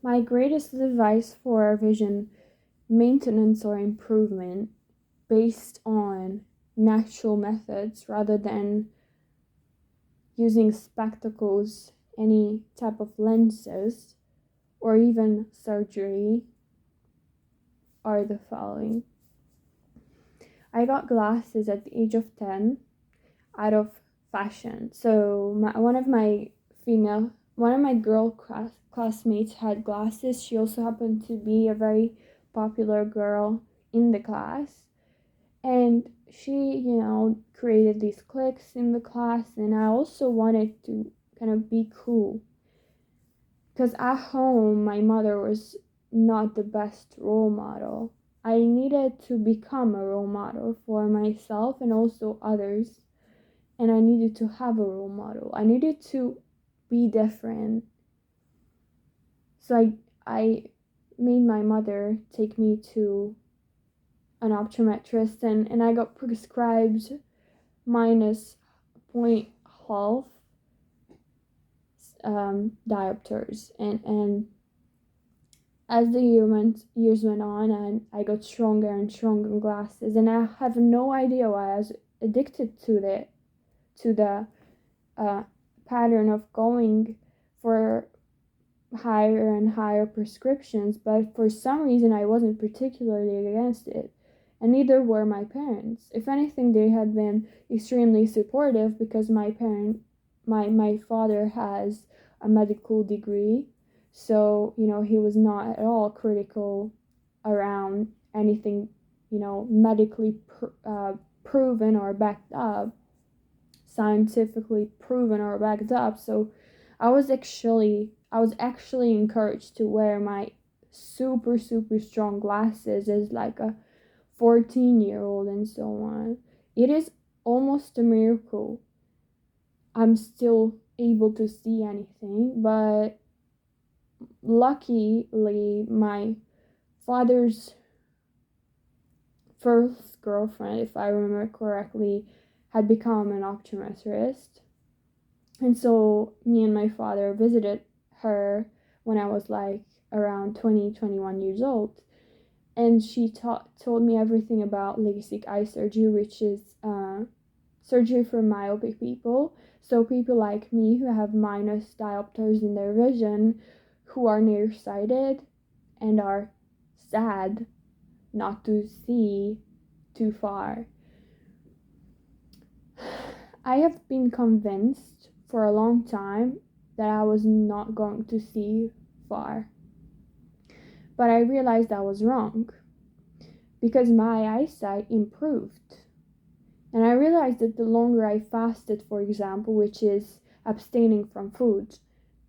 My greatest advice for vision maintenance or improvement based on natural methods rather than using spectacles, any type of lenses, or even surgery are the following. I got glasses at the age of 10 out of fashion. So one of my girl classmates had glasses. She also happened to be a very popular girl in the class. And she, created these cliques in the class. And I also wanted to kind of be cool. Because at home, my mother was not the best role model. I needed to become a role model for myself and also others, and I needed to have a role model. I needed to be different. So I made my mother take me to an optometrist, and I got prescribed minus point half diopters, and as the years went on, and I got stronger and stronger glasses, and I have no idea why I was addicted to the pattern of going for higher and higher prescriptions, but for some reason I wasn't particularly against it, and neither were my parents. If anything, they had been extremely supportive because my father has a medical degree, so he was not at all critical around anything medically proven or backed up, scientifically proven or backed up. So I was actually encouraged to wear my super super strong glasses as like a 14-year-old and so on. It is almost a miracle I'm still able to see anything, but luckily my father's first girlfriend, if I remember correctly, had become an optometrist. And so me and my father visited her when I was like around 20, 21 years old. And she told me everything about LASIK eye surgery, which is surgery for myopic people. So people like me who have minus diopters in their vision, who are nearsighted and are sad not to see too far. I have been convinced for a long time that I was not going to see far. But I realized I was wrong because my eyesight improved. And I realized that the longer I fasted, for example, which is abstaining from food,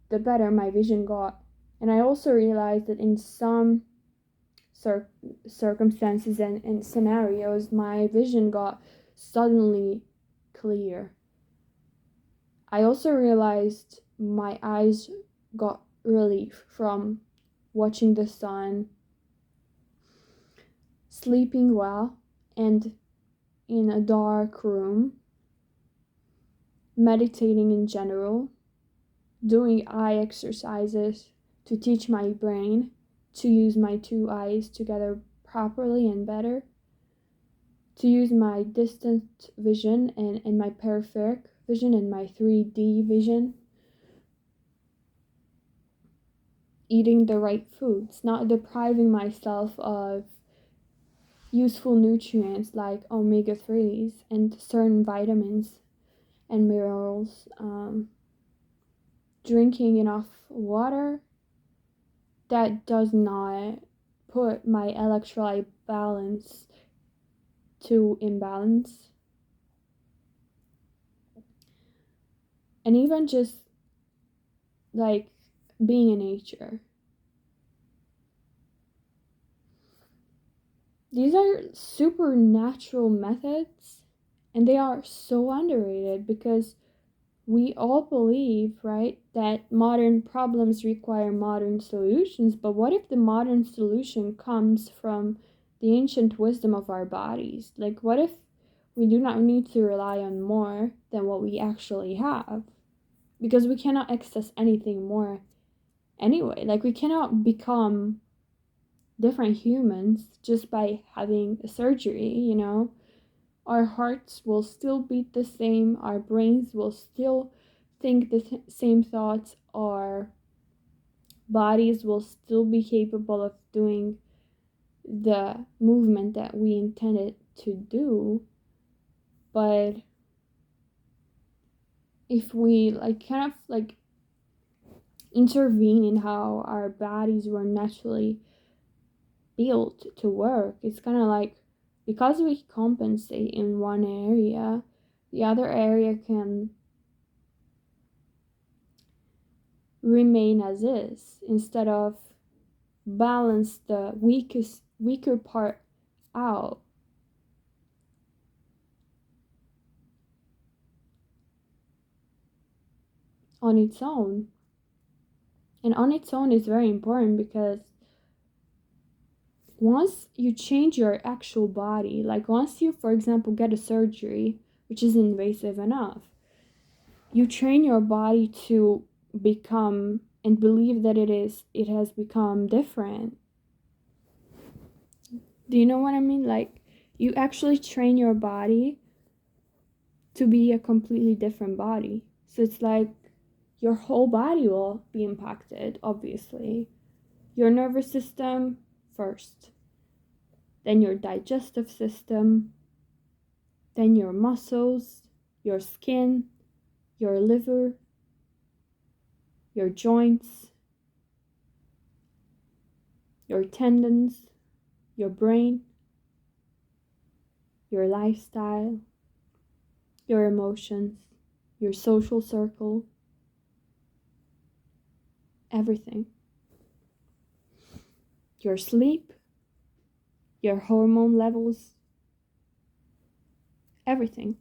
the better my vision got. And I also realized that in some circumstances and scenarios, my vision got suddenly clear. I also realized my eyes got relief from watching the sun, sleeping well, and in a dark room, meditating in general, doing eye exercises to teach my brain to use my two eyes together properly and better, to use my distant vision and my peripheric vision and my 3D vision, eating the right foods, not depriving myself of useful nutrients like omega-3s and certain vitamins and minerals, drinking enough water that does not put my electrolyte balance to imbalance, and even just like being in nature. These are supernatural methods, and they are so underrated because we all believe, right, that modern problems require modern solutions. But what if the modern solution comes from the ancient wisdom of our bodies? Like, what if we do not need to rely on more than what we actually have? Because we cannot access anything more anyway. Like, we cannot become different humans just by having a surgery, you know? Our hearts will still beat the same, our brains will still think the same thoughts, our bodies will still be capable of doing the movement that we intended to do. But if we like kind of like intervene in how our bodies were naturally built to work, it's kind of like, because we compensate in one area, the other area can remain as is instead of balance the weaker part out. On its own. And on its own is very important, because once you change your actual body, like once you, for example, get a surgery, which is invasive enough, you train your body to become and believe that it has become different. Do you know what I mean? Like, you actually train your body to be a completely different body. So it's like your whole body will be impacted, obviously. Your nervous system first, then your digestive system, then your muscles, your skin, your liver, your joints, your tendons, your brain, your lifestyle, your emotions, your social circle, everything. Your sleep, your hormone levels, everything.